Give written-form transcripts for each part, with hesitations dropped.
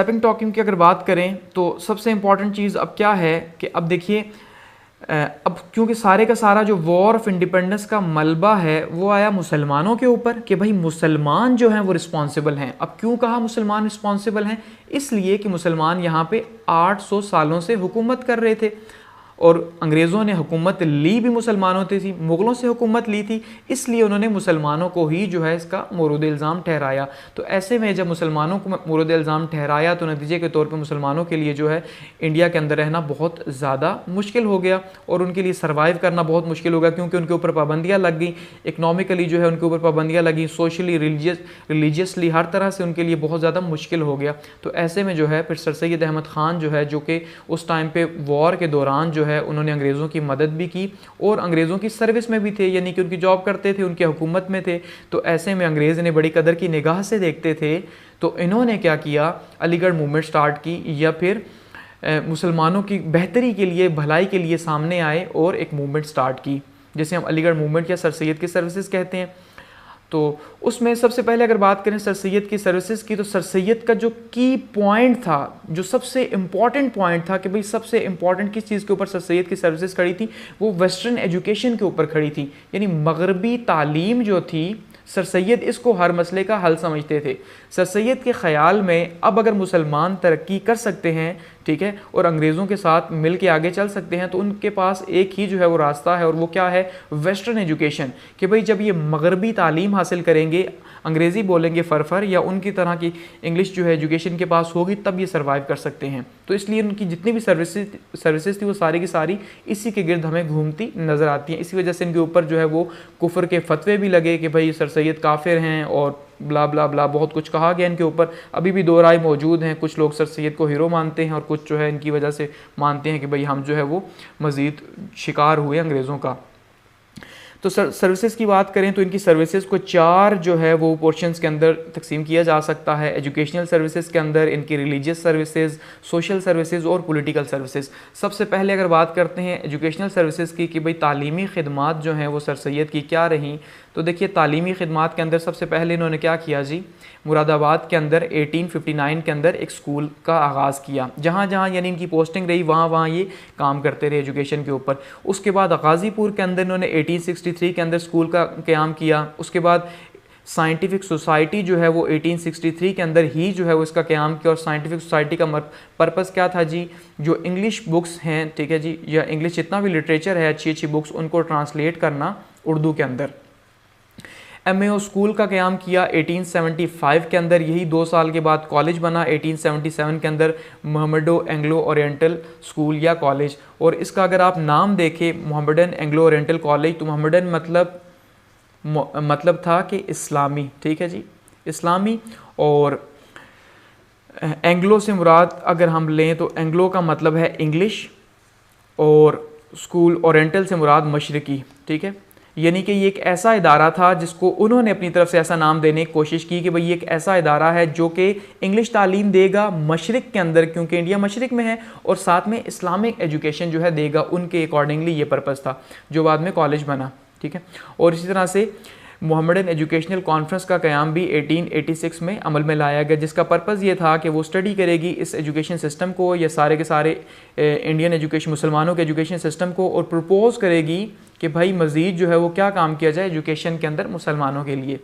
Wrapping talking की अगर बात करें तो सबसे इम्पॉर्टेंट चीज़ अब क्या है कि अब देखिए अब क्योंकि सारे का सारा जो वॉर ऑफ इंडिपेंडेंस का मलबा है वो आया मुसलमानों के ऊपर कि भाई मुसलमान जो हैं वो रिस्पॉन्सिबल हैं। अब क्यों कहा मुसलमान रिस्पॉन्सिबल हैं? इसलिए कि मुसलमान यहाँ पे 800 सालों से हुकूमत कर रहे थे और अंग्रेज़ों ने हुकूमत ली भी मुसलमानों से थी, मुग़लों से हुकूमत ली थी, इसलिए उन्होंने मुसलमानों को ही जो है इसका मोरूद इल्ज़ाम ठहराया। तो ऐसे में जब मुसलमानों को मोरूद इल्ज़ाम ठहराया तो नतीजे के तौर पे मुसलमानों के लिए जो है इंडिया के अंदर रहना बहुत ज़्यादा मुश्किल हो गया और उनके लिए सर्वाइव करना बहुत मुश्किल हो गया, क्योंकि उनके ऊपर पाबंदियाँ लग गई, इकनॉमिकली जो है उनके ऊपर पाबंदियाँ लगी, सोशली रिलीजियसली हर तरह से उनके लिए बहुत ज़्यादा मुश्किल हो गया। तो ऐसे में जो है फिर सर सैयद अहमद ख़ान जो है, जो कि उस टाइम पर वॉर के दौरान जो है उन्होंने अंग्रेज़ों की मदद भी की और अंग्रेज़ों की सर्विस में भी थे, यानी कि उनकी जॉब करते थे, उनकी हुकूमत में थे। तो ऐसे में अंग्रेज़ ने बड़ी कदर की निगाह से देखते थे। तो इन्होंने क्या किया, अलीगढ़ मूवमेंट स्टार्ट की, या फिर मुसलमानों की बेहतरी के लिए, भलाई के लिए सामने आए और एक मूवमेंट स्टार्ट की, जिसे हम अलीगढ़ मूवमेंट या सर सैयद की सर्विसेज कहते हैं। तो उसमें सबसे पहले अगर बात करें सर सैयद की सर्विसेज की, तो सर सैयद का जो की पॉइंट था, जो सबसे इम्पॉर्टेंट पॉइंट था कि भाई सबसे इम्पॉर्टेंट किस चीज़ के ऊपर सर सैयद की सर्विसेज खड़ी थी, वो वेस्टर्न एजुकेशन के ऊपर खड़ी थी। यानी मगरबी तालीम जो थी, सर सैयद इसको हर मसले का हल समझते थे। सर सैयद के ख़्याल में अब अगर मुसलमान तरक्की कर सकते हैं, ठीक है, और अंग्रेज़ों के साथ मिल के आगे चल सकते हैं, तो उनके पास एक ही जो है वो रास्ता है, और वो क्या है, वेस्टर्न एजुकेशन। कि भाई जब ये मगरबी तालीम हासिल करेंगे, अंग्रेज़ी बोलेंगे फरफर, या उनकी तरह की इंग्लिश जो है एजुकेशन के पास होगी, तब ये सर्वाइव कर सकते हैं। तो इसलिए उनकी जितनी भी सर्विसेज थी वो सारी की सारी इसी के गिर्द हमें घूमती नज़र आती हैं। इसी वजह से इनके ऊपर जो है वो कुफर के फतवे भी लगे कि भाई सर सैयद काफिर हैं और ब्ला ब्ला ब्ला, बहुत कुछ कहा गया इनके ऊपर। अभी भी दो राय मौजूद हैं, कुछ लोग सर सैयद को हीरो मानते हैं और कुछ जो है इनकी वजह से मानते हैं कि भाई हम जो है वो मज़ीद शिकार हुए अंग्रेज़ों का। तो सर्विसेज की बात करें तो इनकी सर्विसेज को चार जो है वो पोर्शंस के अंदर तकसीम किया जा सकता है। एजुकेशनल सर्विसेज के अंदर इनकी रिलीजियस सर्विसेज, सोशल सर्विसेज और पॉलिटिकल सर्विसेज। सबसे पहले अगर बात करते हैं एजुकेशनल सर्विसेज की कि भाई तालीमी खिदमात जो हैं वो सर सैयद की क्या रहीं, तो देखिए तालीमी खिदमात के अंदर सबसे पहले इन्होंने क्या किया जी, मुरादाबाद के अंदर 1859 के अंदर एक स्कूल का आगाज़ किया। जहाँ जहाँ यानी इनकी पोस्टिंग रही वहाँ वहाँ ये काम करते रहे एजुकेशन के ऊपर। उसके बाद गाज़ीपुर के अंदर इन्होंने 1863 के अंदर स्कूल का क़याम किया। उसके बाद साइंटिफिक सोसाइटी जो है वो 1863 के अंदर ही जो है वो इसका क़याम किया। और साइंटिफिक सोसाइटी का पर्पज़ क्या था जी, जो इंग्लिश बुक्स हैं, ठीक है जी, या इंग्लिश जितना भी लिटरेचर है, अच्छी अच्छी बुक्स, उनको ट्रांसलेट करना उर्दू के अंदर। MAO स्कूल का क़याम किया 1875 के अंदर, यही 2 साल के बाद कॉलेज बना 1877 के अंदर, मोहम्मडो एंग्लो ओरिएंटल स्कूल या कॉलेज। और इसका अगर आप नाम देखें मोहम्मडन एंग्लो ओरिएंटल कॉलेज, तो मोहम्मडन मतलब था कि इस्लामी, ठीक है जी, इस्लामी। और एंग्लो से मुराद अगर हम लें तो एंग्लो का मतलब है इंग्लिश, और स्कूल ओरिएंटल से मुराद मशरकी, ठीक है। यानी कि ये एक ऐसा इदारा था जिसको उन्होंने अपनी तरफ से ऐसा नाम देने की कोशिश की कि भाई ये एक ऐसा इदारा है जो कि इंग्लिश तालीम देगा मशरिक के अंदर, क्योंकि इंडिया मशरिक में है, और साथ में इस्लामिक एजुकेशन जो है देगा। उनके अकॉर्डिंगली ये पर्पज़ था जो बाद में कॉलेज बना, ठीक है। और इसी तरह से मोहम्मडन एजुकेशनल कॉन्फ्रेंस का क़याम भी 1886 में अमल में लाया गया, जिसका पर्पज़ ये था कि वो स्टडी करेगी इस एजुकेशन सिस्टम को, या सारे के सारे इंडियन एजुकेशन, मुसलमानों के एजुकेशन सिस्टम को, और प्रपोज़ करेगी कि भाई मज़ीद जो है वो क्या काम किया जाए एजुकेशन के अंदर मुसलमानों के लिए।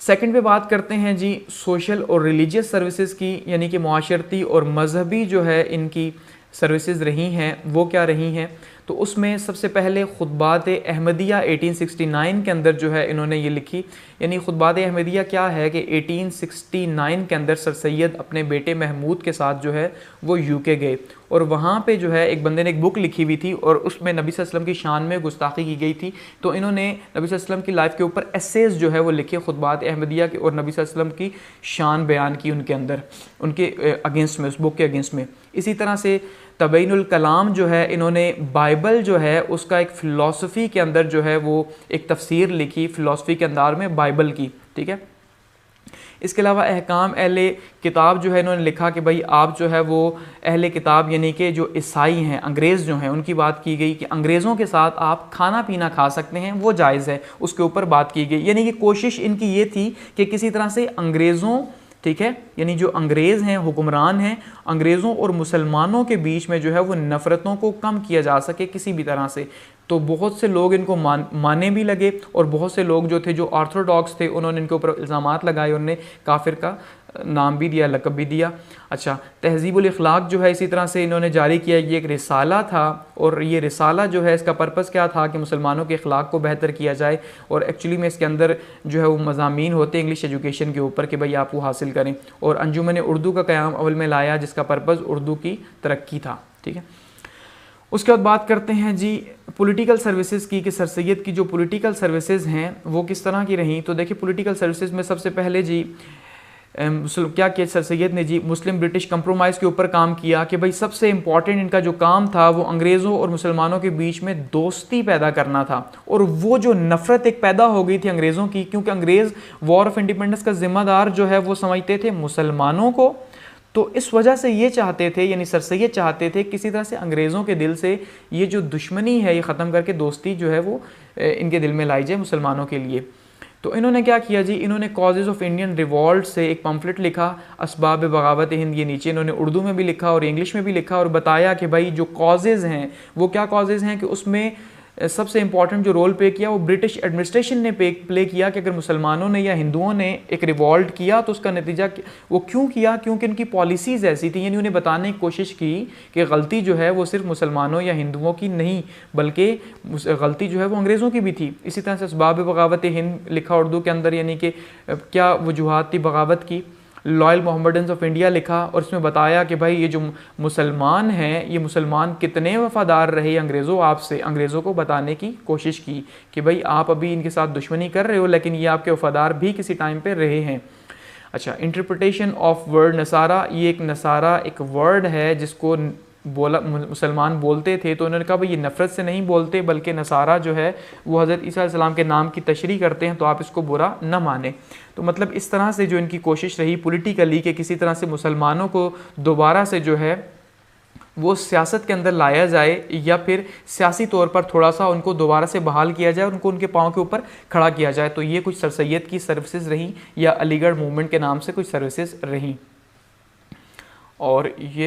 सेकंड पे बात करते हैं जी सोशल और रिलीजियस सर्विसेज की, यानी कि मुआशरती और मजहबी जो है इनकी सर्विसेज रही हैं, वो क्या रही हैं। तो उसमें सबसे पहले खुतबात अहमदिया 1869 के अंदर जो है इन्होंने ये लिखी। यानी खुतबात अहमदिया क्या है कि 1869 के अंदर सर सैयद अपने बेटे महमूद के साथ जो है वो UK गए, और वहाँ पे जो है एक बंदे ने एक बुक लिखी हुई थी और उसमें नबी सल्लल्लाहु अलैहि वसल्लम की शान में गुस्ताखी की गई थी। तो इन्होंने नबी सल्लल्लाहु अलैहि वसल्लम की लाइफ के ऊपर एसेज जो है वो लिखे खुतबात अहमदिया के, और नबी सल्लल्लाहु अलैहि वसल्लम की शान बयान की उनके अंदर, उनके अगेंस्ट में, उस बुक के अगेंस्ट में। इसी तरह से तबयीनुल कलाम जो है, इन्होंने बाइबल जो है उसका एक फ़िलासफ़ी के अंदर जो है वो एक तफसीर लिखी फ़िलासफ़ी के अंदार में बाइबल की, ठीक है। इसके अलावा अहकाम अहले किताब जो है इन्होंने लिखा कि भाई आप जो है वो अहले किताब यानी कि जो ईसाई हैं, अंग्रेज़ जो हैं, उनकी बात की गई कि अंग्रेज़ों के साथ आप खाना पीना खा सकते हैं, वो जायज़ है, उसके ऊपर बात की गई। यानी कि कोशिश इनकी ये थी कि किसी तरह से अंग्रेज़ों ठीक है, यानी जो अंग्रेज़ हैं, हुक्मरान हैं, अंग्रेज़ों और मुसलमानों के बीच में जो है वो नफ़रतों को कम किया जा सके किसी भी तरह से। तो बहुत से लोग इनको मानने भी लगे और बहुत से लोग जो थे, जो ऑर्थोडॉक्स थे, उन्होंने इनके ऊपर इल्ज़ामात लगाए, उन्होंने काफिर का नाम भी दिया, लक़ब भी दिया। अच्छा, तहज़ीबुल इख़लाक़ जो है इसी तरह से इन्होंने जारी किया, ये एक रिसाला था और ये रिसाला जो है इसका पर्पज़ क्या था कि मुसलमानों के अखलाक को बेहतर किया जाए और एक्चुअली में इसके अंदर जो है वो मज़ामीन होते हैं इंग्लिश एजुकेशन के ऊपर कि भाई आप वो हासिल करें। और अंजुमन उर्दू का क़याम अवल में लाया जिसका पर्पज़ उर्दू की तरक्की था। ठीक है, उसके बाद बात करते हैं जी पॉलिटिकल सर्विसेज की, कि सर सैयद की जो पॉलिटिकल सर्विसेज हैं वो किस तरह की रहीं। तो देखिए पॉलिटिकल सर्विसेज में सबसे पहले जी क्या किया सर सैयद ने जी, मुस्लिम ब्रिटिश कंप्रोमाइज़ के ऊपर काम किया कि भाई सबसे इंपॉर्टेंट इनका जो काम था वो अंग्रेज़ों और मुसलमानों के बीच में दोस्ती पैदा करना था। और वो जो नफ़रत एक पैदा हो गई थी अंग्रेज़ों की, क्योंकि अंग्रेज़ वॉर ऑफ इंडिपेंडेंस का ज़िम्मेदार जो है वो समझते थे मुसलमानों को, तो इस वजह से ये चाहते थे, यानी सर सैयद चाहते थे किसी तरह से अंग्रेज़ों के दिल से ये जो दुश्मनी है ये ख़त्म करके दोस्ती जो है वो इनके दिल में लाई जाए मुसलमानों के लिए। तो इन्होंने क्या किया जी, इन्होंने कॉजेज़ ऑफ इंडियन रिवॉल्ट से एक पम्फलेट लिखा, असबाब बगावत हिंद, ये नीचे इन्होंने उर्दू में भी लिखा और इंग्लिश में भी लिखा और बताया कि भाई जो कॉजेज़ हैं वो क्या कॉजेज़ हैं, कि उसमें सबसे इंपॉर्टेंट जो रोल प्ले किया वो ब्रिटिश एडमिनिस्ट्रेशन ने प्ले किया कि अगर मुसलमानों ने या हिंदुओं ने एक रिवॉल्ट किया तो उसका नतीजा वो क्यों किया, क्योंकि उनकी पॉलिसीज़ ऐसी थी। यानी उन्हें बताने की कोशिश की कि गलती जो है वो सिर्फ मुसलमानों या हिंदुओं की नहीं बल्कि गलती जो है वो अंग्रेज़ों की भी थी। इसी तरह से असबाब बगावत हिंद लिखा उर्दू के अंदर, यानी कि क्या वजूहात थी बगावत की। लॉयल मोहम्मडन्स ऑफ इंडिया लिखा और इसमें बताया कि भाई ये जो मुसलमान हैं ये मुसलमान कितने वफ़ादार रहे अंग्रेज़ों आपसे, अंग्रेज़ों को बताने की कोशिश की कि भाई आप अभी इनके साथ दुश्मनी कर रहे हो लेकिन ये आपके वफ़ादार भी किसी टाइम पे रहे हैं। अच्छा, इंटरप्रिटेशन ऑफ वर्ड नसारा, ये एक नसारा एक वर्ड है जिसको बोला मुसलमान बोलते थे, तो उन्होंने कहा भाई ये नफ़रत से नहीं बोलते बल्कि नसारा जो है वो हज़रत ईसा अलैहिस्सलाम के नाम की तशरीह करते हैं, तो आप इसको बुरा न माने। तो मतलब इस तरह से जो इनकी कोशिश रही पॉलिटिकली कि किसी तरह से मुसलमानों को दोबारा से जो है वो सियासत के अंदर लाया जाए या फिर सियासी तौर पर थोड़ा सा उनको दोबारा से बहाल किया जाए, उनको उनके पाँव के ऊपर खड़ा किया जाए। तो ये कुछ सर सैयद की सर्विसेज रहीं या अलीगढ़ मूवमेंट के नाम से कुछ सर्विसेज रहीं। और ये